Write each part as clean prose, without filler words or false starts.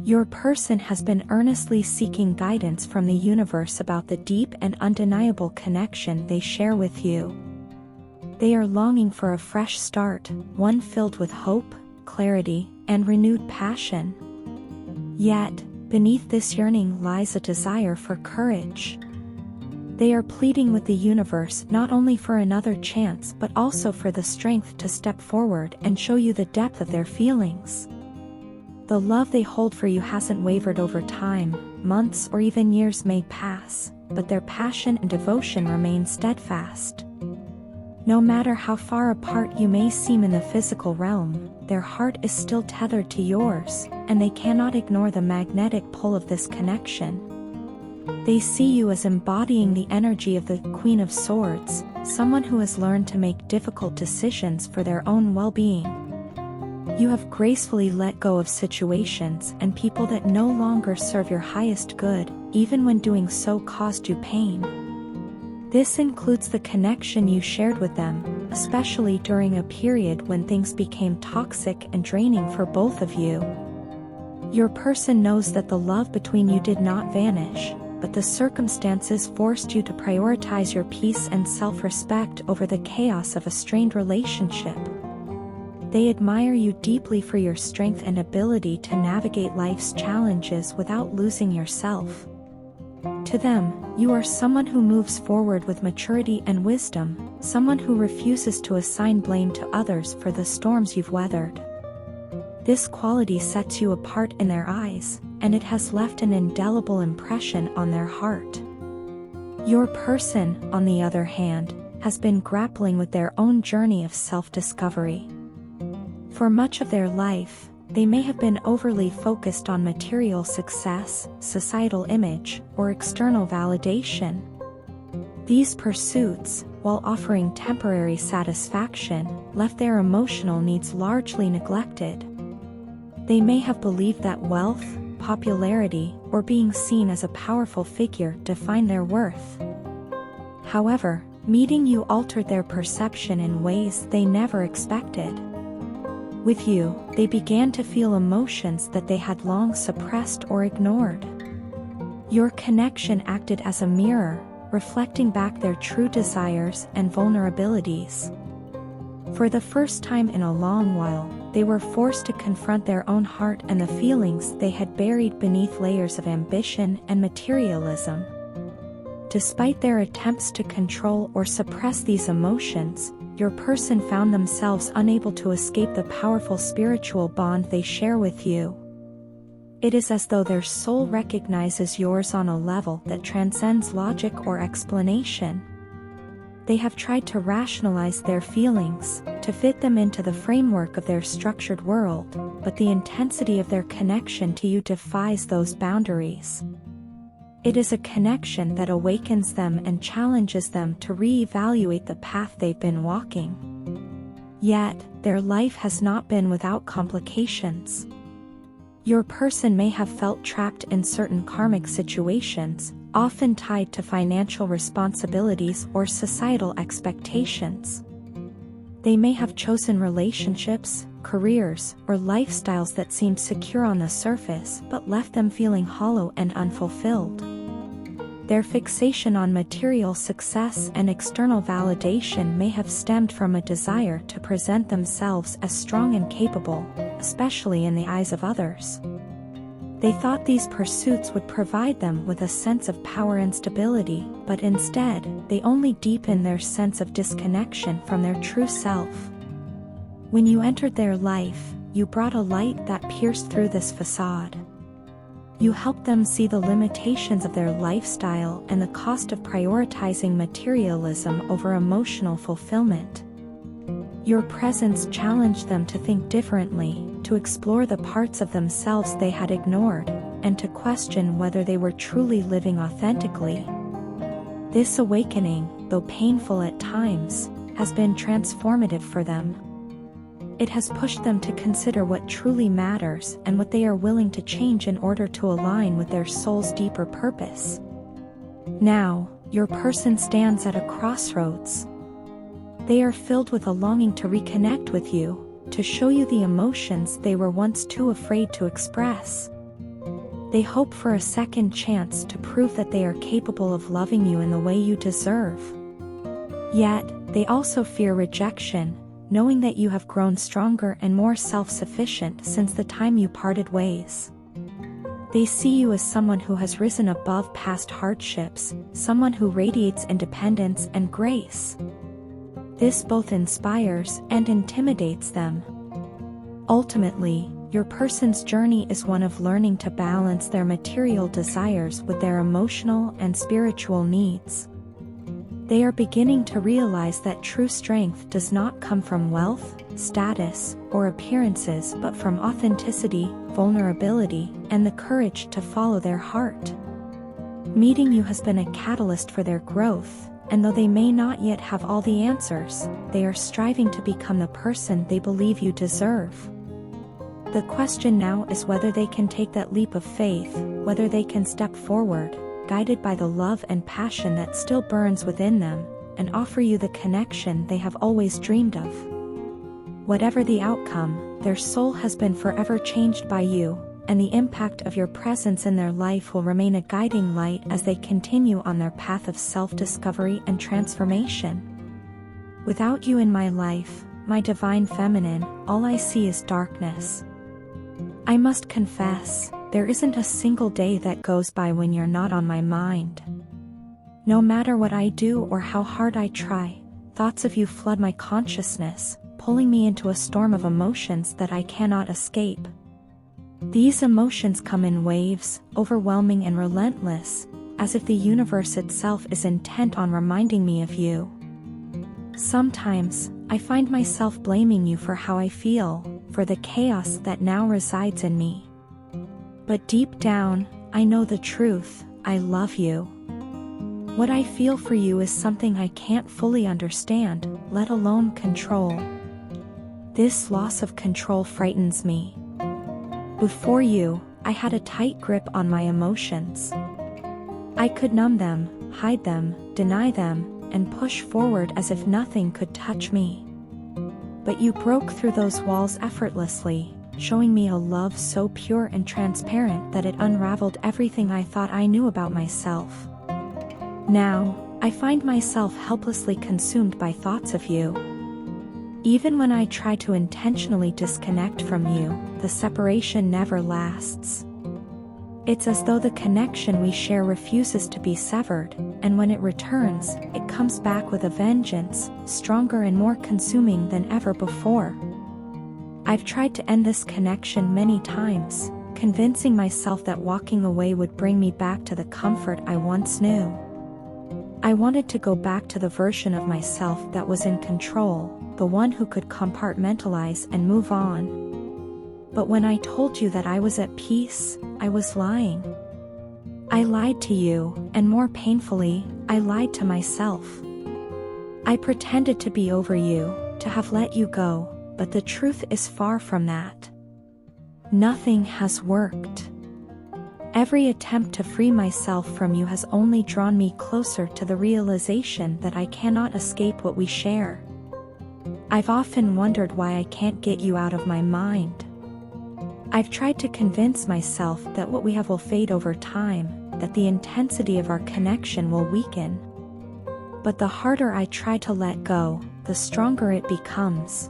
Your person has been earnestly seeking guidance from the universe about the deep and undeniable connection they share with you. They are longing for a fresh start, one filled with hope, clarity, and renewed passion. Yet, beneath this yearning lies a desire for courage. They are pleading with the universe not only for another chance but also for the strength to step forward and show you the depth of their feelings. The love they hold for you hasn't wavered over time. Months or even years may pass, but their passion and devotion remain steadfast. No matter how far apart you may seem in the physical realm, their heart is still tethered to yours, and they cannot ignore the magnetic pull of this connection. They see you as embodying the energy of the Queen of Swords, someone who has learned to make difficult decisions for their own well-being. You have gracefully let go of situations and people that no longer serve your highest good, even when doing so caused you pain. This includes the connection you shared with them, especially during a period when things became toxic and draining for both of you. Your person knows that the love between you did not vanish, but the circumstances forced you to prioritize your peace and self-respect over the chaos of a strained relationship. They admire you deeply for your strength and ability to navigate life's challenges without losing yourself. To them, you are someone who moves forward with maturity and wisdom, someone who refuses to assign blame to others for the storms you've weathered. This quality sets you apart in their eyes, and it has left an indelible impression on their heart. Your person, on the other hand, has been grappling with their own journey of self-discovery. For much of their life, they may have been overly focused on material success, societal image, or external validation. These pursuits, while offering temporary satisfaction, left their emotional needs largely neglected. They may have believed that wealth, popularity, or being seen as a powerful figure defined their worth. However, meeting you altered their perception in ways they never expected. With you, they began to feel emotions that they had long suppressed or ignored. Your connection acted as a mirror, reflecting back their true desires and vulnerabilities. For the first time in a long while, they were forced to confront their own heart and the feelings they had buried beneath layers of ambition and materialism. Despite their attempts to control or suppress these emotions, your person found themselves unable to escape the powerful spiritual bond they share with you. It is as though their soul recognizes yours on a level that transcends logic or explanation. They have tried to rationalize their feelings, to fit them into the framework of their structured world, but the intensity of their connection to you defies those boundaries. It is a connection that awakens them and challenges them to re-evaluate the path they've been walking. Yet, their life has not been without complications. Your person may have felt trapped in certain karmic situations, often tied to financial responsibilities or societal expectations. They may have chosen relationships, careers, or lifestyles that seemed secure on the surface but left them feeling hollow and unfulfilled. Their fixation on material success and external validation may have stemmed from a desire to present themselves as strong and capable, especially in the eyes of others. They thought these pursuits would provide them with a sense of power and stability, but instead, they only deepened their sense of disconnection from their true self. When you entered their life, you brought a light that pierced through this facade. You helped them see the limitations of their lifestyle and the cost of prioritizing materialism over emotional fulfillment. Your presence challenged them to think differently, to explore the parts of themselves they had ignored, and to question whether they were truly living authentically. This awakening, though painful at times, has been transformative for them. It has pushed them to consider what truly matters and what they are willing to change in order to align with their soul's deeper purpose. Now, your person stands at a crossroads. They are filled with a longing to reconnect with you, to show you the emotions they were once too afraid to express. They hope for a second chance to prove that they are capable of loving you in the way you deserve. Yet, they also fear rejection, knowing that you have grown stronger and more self-sufficient since the time you parted ways. They see you as someone who has risen above past hardships, someone who radiates independence and grace. This both inspires and intimidates them. Ultimately, your person's journey is one of learning to balance their material desires with their emotional and spiritual needs. They are beginning to realize that true strength does not come from wealth, status, or appearances but from authenticity, vulnerability, and the courage to follow their heart. Meeting you has been a catalyst for their growth, and though they may not yet have all the answers, they are striving to become the person they believe you deserve. The question now is whether they can take that leap of faith, whether they can step forward, guided by the love and passion that still burns within them, and offer you the connection they have always dreamed of. Whatever the outcome, their soul has been forever changed by you, and the impact of your presence in their life will remain a guiding light as they continue on their path of self-discovery and transformation. Without you in my life, my divine feminine, all I see is darkness. I must confess, there isn't a single day that goes by when you're not on my mind. No matter what I do or how hard I try, thoughts of you flood my consciousness, pulling me into a storm of emotions that I cannot escape. These emotions come in waves, overwhelming and relentless, as if the universe itself is intent on reminding me of you. Sometimes, I find myself blaming you for how I feel, for the chaos that now resides in me. But deep down, I know the truth: I love you. What I feel for you is something I can't fully understand, let alone control. This loss of control frightens me. Before you, I had a tight grip on my emotions. I could numb them, hide them, deny them, and push forward as if nothing could touch me. But you broke through those walls effortlessly, showing me a love so pure and transparent that it unraveled everything I thought I knew about myself. Now, I find myself helplessly consumed by thoughts of you. Even when I try to intentionally disconnect from you, the separation never lasts. It's as though the connection we share refuses to be severed, and when it returns, it comes back with a vengeance, stronger and more consuming than ever before. I've tried to end this connection many times, convincing myself that walking away would bring me back to the comfort I once knew. I wanted to go back to the version of myself that was in control, the one who could compartmentalize and move on. But when I told you that I was at peace, I was lying. I lied to you, and more painfully, I lied to myself. I pretended to be over you, to have let you go, but the truth is far from that. Nothing has worked. Every attempt to free myself from you has only drawn me closer to the realization that I cannot escape what we share. I've often wondered why I can't get you out of my mind. I've tried to convince myself that what we have will fade over time, that the intensity of our connection will weaken. But the harder I try to let go, the stronger it becomes.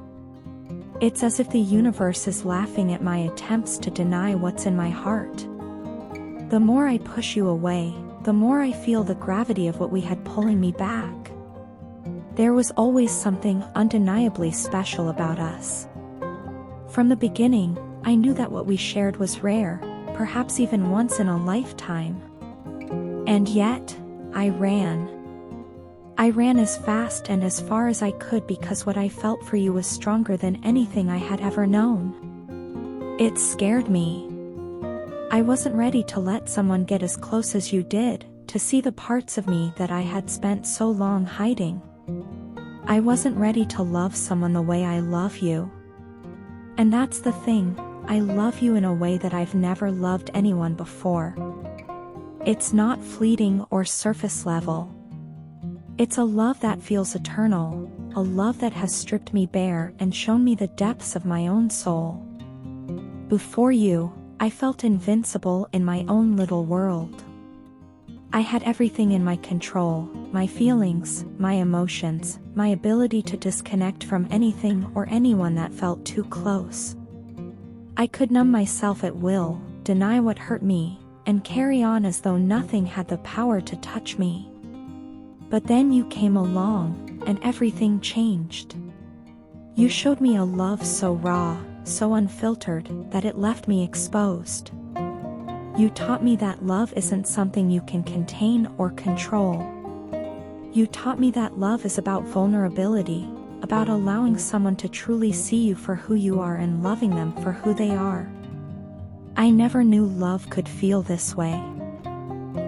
It's as if the universe is laughing at my attempts to deny what's in my heart. The more I push you away, the more I feel the gravity of what we had pulling me back. There was always something undeniably special about us. From the beginning, I knew that what we shared was rare, perhaps even once in a lifetime. And yet, I ran. I ran as fast and as far as I could because what I felt for you was stronger than anything I had ever known. It scared me. I wasn't ready to let someone get as close as you did, to see the parts of me that I had spent so long hiding. I wasn't ready to love someone the way I love you. And that's the thing, I love you in a way that I've never loved anyone before. It's not fleeting or surface level. It's a love that feels eternal, a love that has stripped me bare and shown me the depths of my own soul. Before you, I felt invincible in my own little world. I had everything in my control: my feelings, my emotions, my ability to disconnect from anything or anyone that felt too close. I could numb myself at will, deny what hurt me, and carry on as though nothing had the power to touch me. But then you came along, and everything changed. You showed me a love so raw, so unfiltered, that it left me exposed. You taught me that love isn't something you can contain or control. You taught me that love is about vulnerability, about allowing someone to truly see you for who you are and loving them for who they are. I never knew love could feel this way.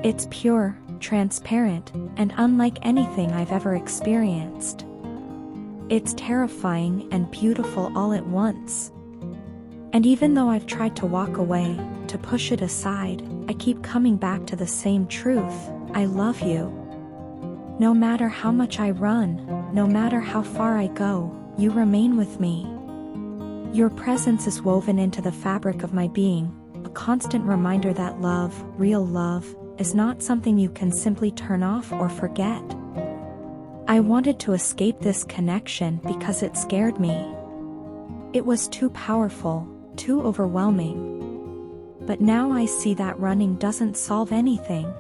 It's pure, transparent, and unlike anything I've ever experienced. It's terrifying and beautiful all at once. And even though I've tried to walk away, to push it aside, I keep coming back to the same truth: I love you. No matter how much I run, no matter how far I go, you remain with me. Your presence is woven into the fabric of my being, a constant reminder that love, real love, is not something you can simply turn off or forget. I wanted to escape this connection because it scared me. It was too powerful, too overwhelming. But now I see that running doesn't solve anything.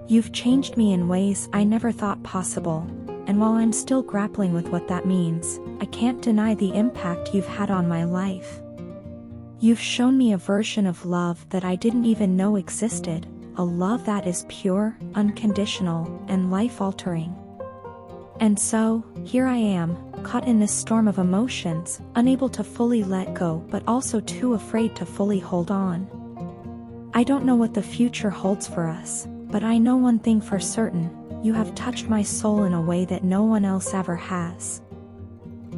You've changed me in ways I never thought possible, and while I'm still grappling with what that means, I can't deny the impact you've had on my life. You've shown me a version of love that I didn't even know existed, a love that is pure, unconditional, and life-altering. And so, here I am, caught in this storm of emotions, unable to fully let go but also too afraid to fully hold on. I don't know what the future holds for us, but I know one thing for certain: you have touched my soul in a way that no one else ever has.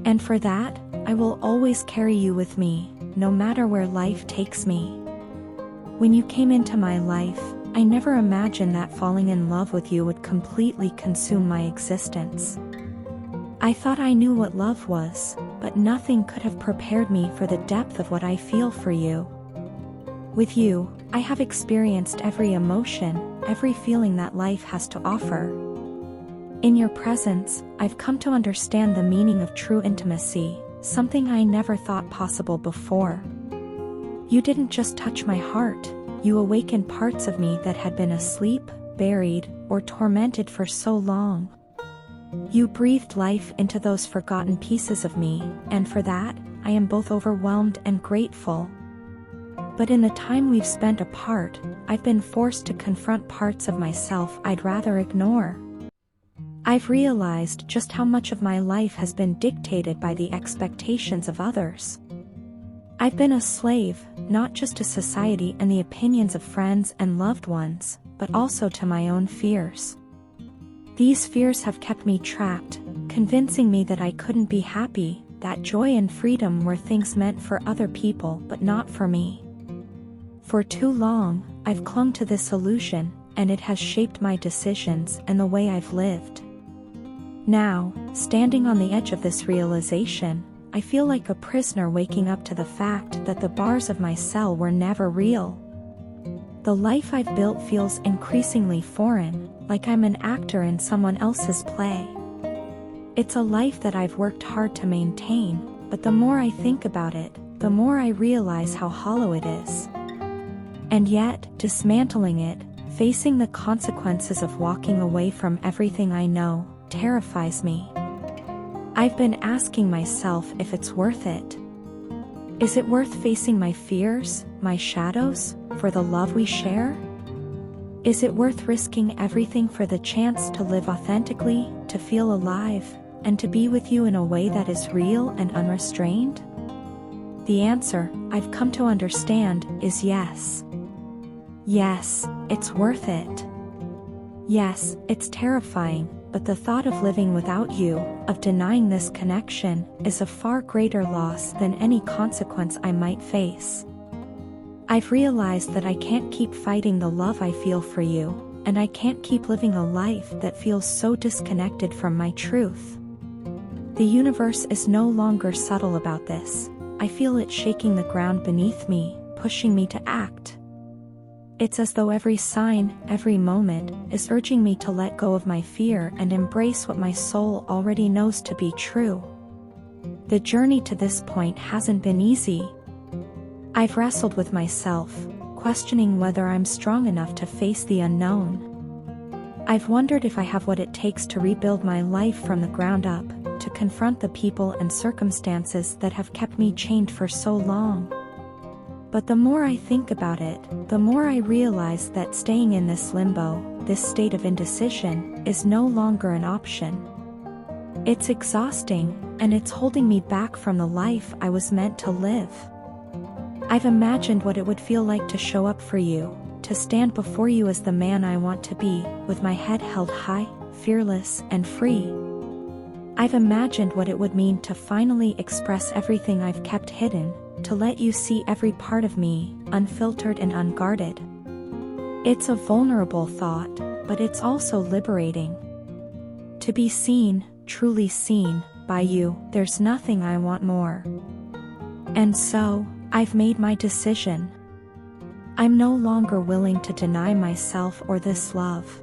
And for that, I will always carry you with me, no matter where life takes me. When you came into my life, I never imagined that falling in love with you would completely consume my existence. I thought I knew what love was, but nothing could have prepared me for the depth of what I feel for you. With you, I have experienced every emotion, every feeling that life has to offer. In your presence, I've come to understand the meaning of true intimacy, something I never thought possible before. You didn't just touch my heart, you awakened parts of me that had been asleep, buried, or tormented for so long. You breathed life into those forgotten pieces of me, and for that, I am both overwhelmed and grateful. But in the time we've spent apart, I've been forced to confront parts of myself I'd rather ignore. I've realized just how much of my life has been dictated by the expectations of others. I've been a slave, not just to society and the opinions of friends and loved ones, but also to my own fears. These fears have kept me trapped, convincing me that I couldn't be happy, that joy and freedom were things meant for other people but not for me. For too long, I've clung to this illusion, and it has shaped my decisions and the way I've lived. Now, standing on the edge of this realization, I feel like a prisoner waking up to the fact that the bars of my cell were never real. The life I've built feels increasingly foreign, like I'm an actor in someone else's play. It's a life that I've worked hard to maintain, but the more I think about it, the more I realize how hollow it is. And yet, dismantling it, facing the consequences of walking away from everything I know, terrifies me. I've been asking myself if it's worth it. Is it worth facing my fears, my shadows, for the love we share? Is it worth risking everything for the chance to live authentically, to feel alive, and to be with you in a way that is real and unrestrained? The answer, I've come to understand, is yes. Yes, it's worth it. Yes, it's terrifying, but the thought of living without you, of denying this connection, is a far greater loss than any consequence I might face. I've realized that I can't keep fighting the love I feel for you, and I can't keep living a life that feels so disconnected from my truth. The universe is no longer subtle about this. I feel it shaking the ground beneath me, pushing me to act. It's as though every sign, every moment, is urging me to let go of my fear and embrace what my soul already knows to be true. The journey to this point hasn't been easy. I've wrestled with myself, questioning whether I'm strong enough to face the unknown. I've wondered if I have what it takes to rebuild my life from the ground up, to confront the people and circumstances that have kept me chained for so long. But the more I think about it, the more I realize that staying in this limbo, this state of indecision, is no longer an option. It's exhausting, and it's holding me back from the life I was meant to live. I've imagined what it would feel like to show up for you, to stand before you as the man I want to be, with my head held high, fearless and free. I've imagined what it would mean to finally express everything I've kept hidden, to let you see every part of me, unfiltered and unguarded. It's a vulnerable thought, but it's also liberating. To be seen, truly seen, by you, there's nothing I want more. And so, I've made my decision. I'm no longer willing to deny myself or this love.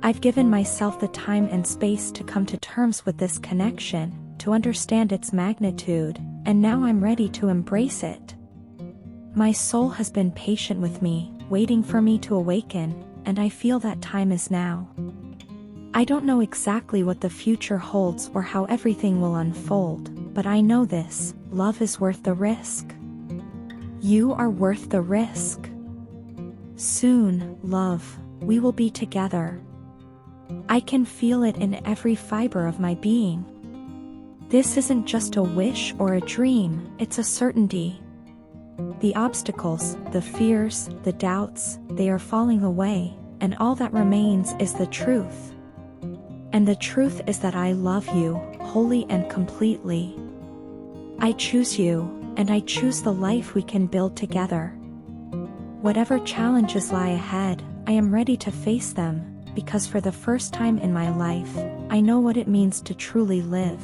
I've given myself the time and space to come to terms with this connection, to understand its magnitude, and now I'm ready to embrace it. My soul has been patient with me, waiting for me to awaken, and I feel that time is now. I don't know exactly what the future holds or how everything will unfold, but I know this: love is worth the risk. You are worth the risk. Soon, love, we will be together. I can feel it in every fiber of my being. This isn't just a wish or a dream, it's a certainty. The obstacles, the fears, the doubts, they are falling away, and all that remains is the truth. And the truth is that I love you, wholly and completely. I choose you, and I choose the life we can build together. Whatever challenges lie ahead, I am ready to face them, because for the first time in my life, I know what it means to truly live.